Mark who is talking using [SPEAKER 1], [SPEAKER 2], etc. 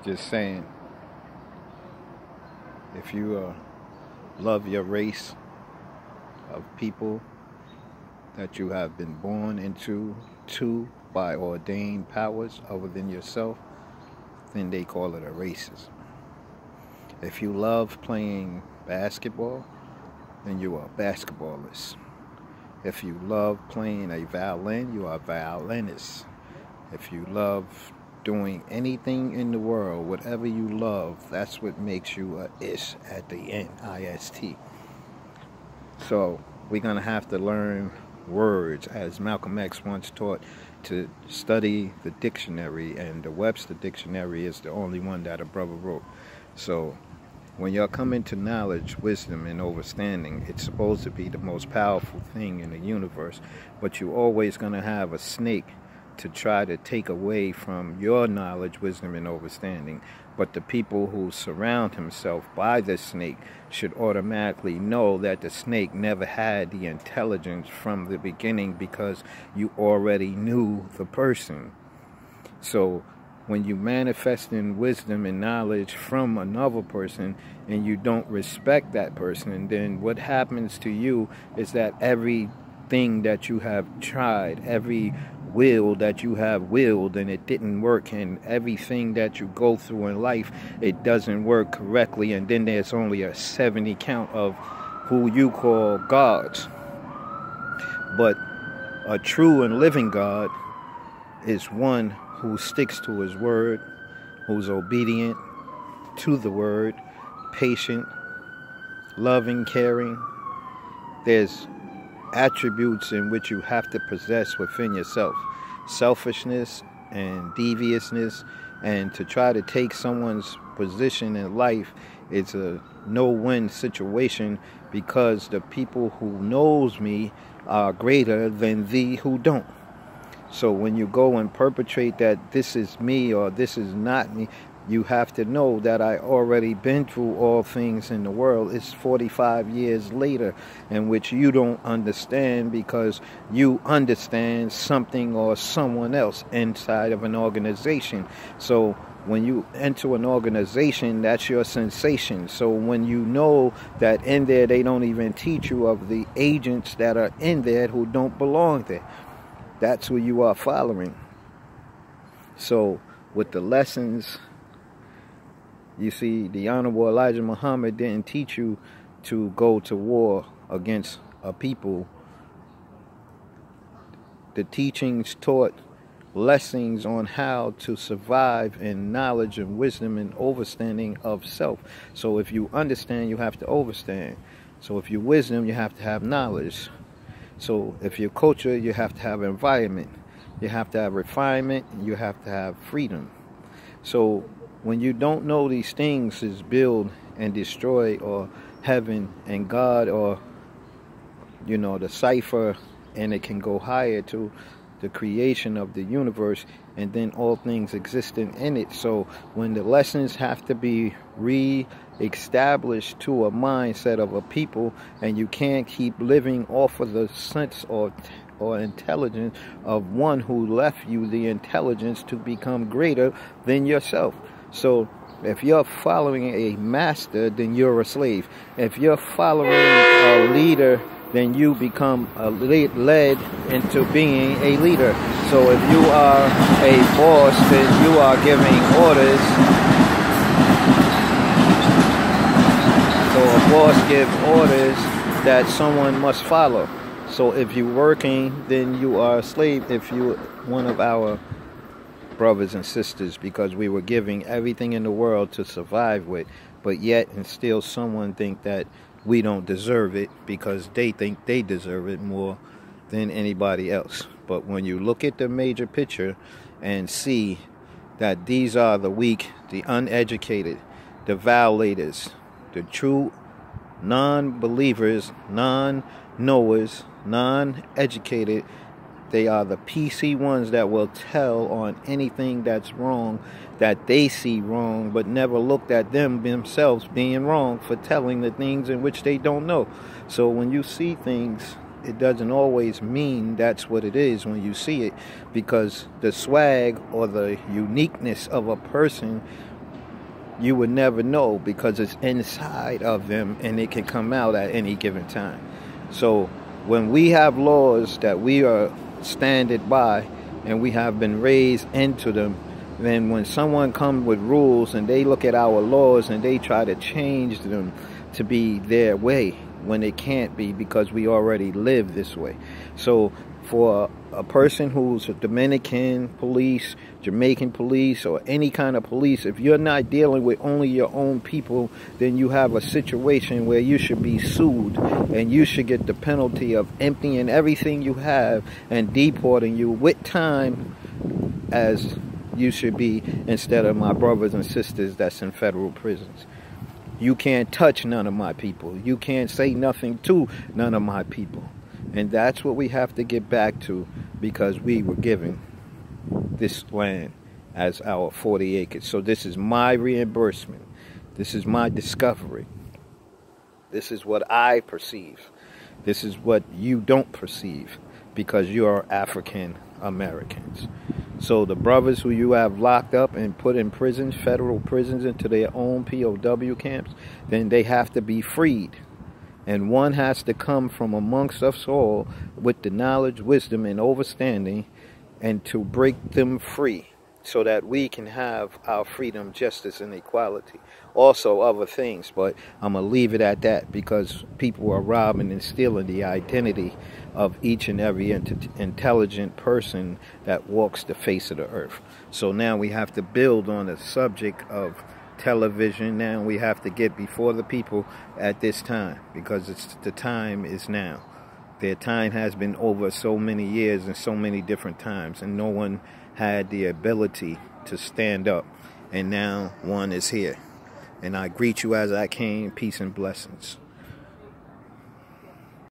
[SPEAKER 1] Just saying, if you love your race of people that you have been born into by ordained powers other than yourself, then they call it a racism. If you love playing basketball, then you are a basketballist. If you love playing a violin, you are a violinist. If you love doing anything in the world, whatever you love, that's what makes you a ish at the end, IST. So we're going to have to learn words, as Malcolm X once taught, to study the dictionary, and the Webster Dictionary is the only one that a brother wrote. So when y'all come into knowledge, wisdom, and understanding, it's supposed to be the most powerful thing in the universe, but you're always going to have a snake to try to take away from your knowledge, wisdom, and understanding. But the people who surround himself by the snake should automatically know that the snake never had the intelligence from the beginning, because you already knew the person. So when you manifest in wisdom and knowledge from another person and you don't respect that person, then what happens to you is that everything that you have tried, every will that you have willed and it didn't work, and everything that you go through in life, it doesn't work correctly, and then there's only a 70 count of who you call gods. But a true and living God is one who sticks to his word, who's obedient to the word, patient, loving, caring. There's attributes in which you have to possess within yourself: selfishness and deviousness. And to try to take someone's position in life, it's a no-win situation, because the people who knows me are greater than thee who don't. So when you go and perpetrate that this is me or this is not me, you have to know that I already been through all things in the world. It's 45 years later, in which you don't understand, because you understand something or someone else inside of an organization. So when you enter an organization, that's your sensation. So when you know that in there they don't even teach you of the agents that are in there who don't belong there, that's who you are following. So with the lessons, you see, the Honorable Elijah Muhammad didn't teach you to go to war against a people. The teachings taught lessons on how to survive in knowledge and wisdom and understanding of self. So if you understand, you have to understand. So if you wisdom, you have to have knowledge. So if you're culture, you have to have environment. You have to have refinement. You have to have freedom. So when you don't know these things is build and destroy, or heaven and God, or the cipher, and it can go higher to the creation of the universe, and then all things existing in it. So when the lessons have to be re-established to a mindset of a people, and you can't keep living off of the sense or intelligence of one who left you the intelligence to become greater than yourself. So if you're following a master, then you're a slave. If you're following a leader, then you become led into being a leader. So if you are a boss, then you are giving orders. So a boss gives orders that someone must follow. So if you're working, then you are a slave. If you're one of our brothers and sisters, because we were giving everything in the world to survive with, but yet and still someone think that we don't deserve it, because they think they deserve it more than anybody else. But when you look at the major picture and see that these are the weak, the uneducated, the violators, the true non-believers, non-knowers, non-educated, they are the PC ones that will tell on anything that's wrong, that they see wrong, but never looked at themselves being wrong for telling the things in which they don't know. So when you see things, it doesn't always mean that's what it is when you see it, because the swag or the uniqueness of a person You would never know because it's inside of them and it can come out at any given time. So when we have laws that we are standing by and we have been raised into them, then when someone comes with rules and they look at our laws and they try to change them to be their way when it can't be, because we already live this way. So for a person who's a Dominican police, Jamaican police, or any kind of police, if you're not dealing with only your own people, then you have a situation where you should be sued and you should get the penalty of emptying everything you have and deporting you with time as you should be, instead of my brothers and sisters that's in federal prisons. You can't touch none of my people. You can't say nothing to none of my people. And that's what we have to get back to, because we were given this land as our 40 acres. So this is my reimbursement. This is my discovery. This is what I perceive. This is what you don't perceive, because you are African Americans. So the brothers who you have locked up and put in prisons, federal prisons, into their own POW camps, then they have to be freed. And one has to come from amongst us all with the knowledge, wisdom, and understanding, and to break them free so that we can have our freedom, justice, and equality. Also other things, but I'm going to leave it at that, because people are robbing and stealing the identity of each and every intelligent person that walks the face of the earth. So now we have to build on the subject of television. Now we have to get before the people at this time, because the time is now. Their time has been over so many years and so many different times, and no one had the ability to stand up, and now one is here. And I greet you as I came. Peace and blessings.